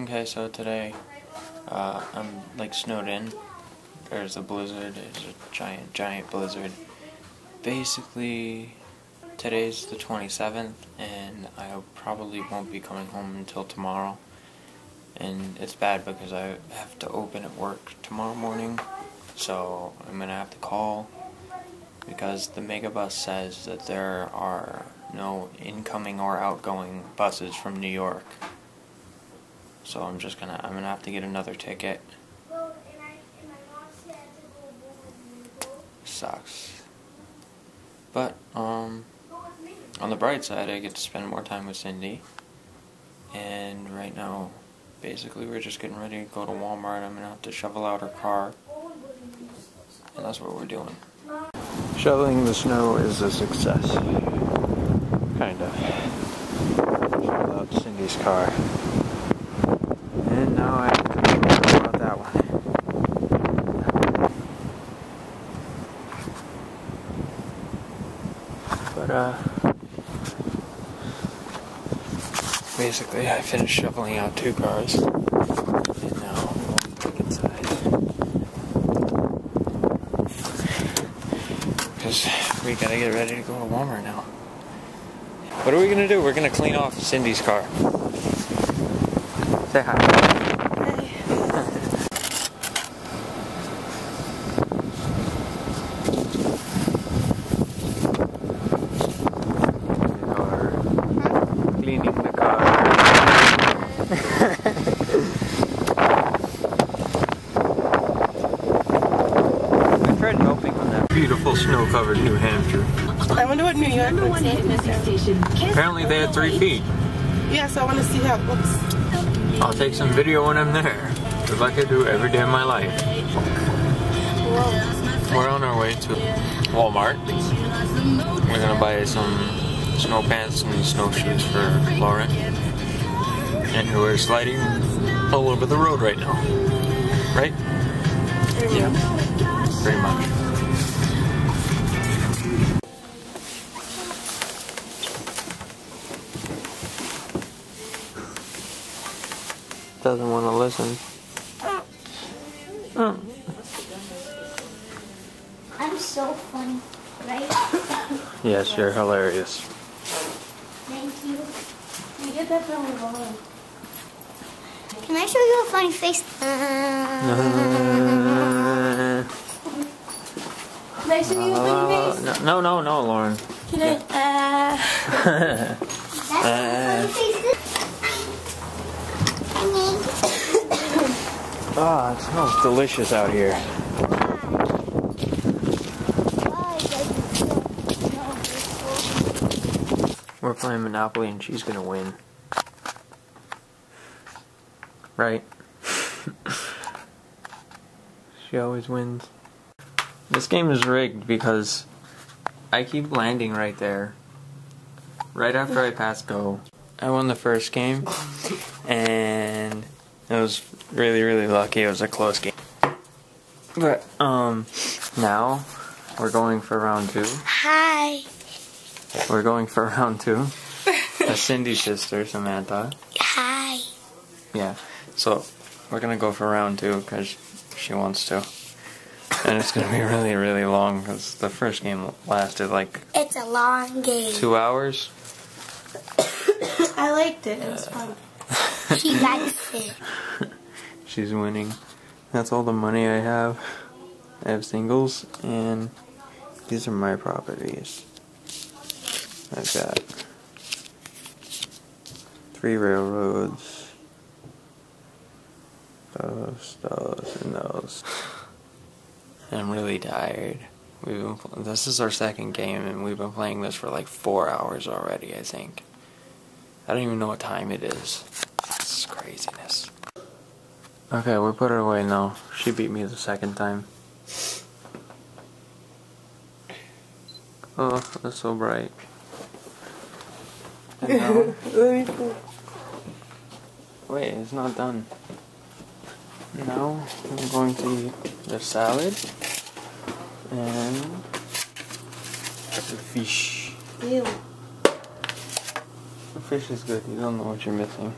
Okay, so today I'm like snowed in. There's a blizzard. It's a giant blizzard. Basically, today's the 27th, and I probably won't be coming home until tomorrow. And it's bad because I have to open at work tomorrow morning, so I'm gonna have to call because the megabus says that there are no incoming or outgoing buses from New York. So I'm gonna have to get another ticket. Sucks. But on the bright side, I get to spend more time with Cindy. And right now, basically, we're just getting ready to go to Wal-Mart. I'm gonna have to shovel out her car, and that's what we're doing. Shoveling the snow is a success. Kinda. Shovel out Cindy's car. And now I have to think about that one. But, basically I finished shoveling out 2 cars. And now I'm going back inside. Because we gotta get ready to go to Walmart now. What are we gonna do? We're gonna clean off Cindy's car. Say hi. Hi. Cleaning the car. I tried helping on that beautiful snow-covered New Hampshire. I wonder what New York looks like. Apparently they had 3 feet. Yeah, so I want to see how it looks. I'll take some video when I'm there, just like I do every day of my life. We're on our way to Walmart. We're gonna buy some snow pants and snowshoes for Lauren. And we're sliding all over the road right now. Right? Yeah, pretty much. Doesn't want to listen. I'm so funny, right? Yes, you're hilarious. Thank you. You get that from Wal-Mart. Can I show you a funny face? Can I show you a funny face? No, Lauren. Can I? That's a funny face. Ah, it smells delicious out here. We're playing Monopoly and she's gonna win. Right? She always wins. This game is rigged because I keep landing right there. Right after I pass go. I won the first game and it was really lucky. It was a close game. But now we're going for round 2. Hi. We're going for round 2. That's Cindy's sister, Samantha. Hi. Yeah. So we're gonna go for round 2 because she wants to, and it's gonna be really long because the first game lasted like It's a long game. 2 hours. I liked it. It was fun. She likes it. She's winning. That's all the money I have. I have singles, and these are my properties. I've got 3 railroads. Those, and those. I'm really tired. This is our second game, and we've been playing this for like 4 hours already, I think. I don't even know what time it is. This is craziness. Okay, we put her away now. She beat me the second time. Oh, that's so bright. And now, wait, it's not done. Now I'm going to eat the salad and the fish. Ew. The fish is good. You don't know what you're missing.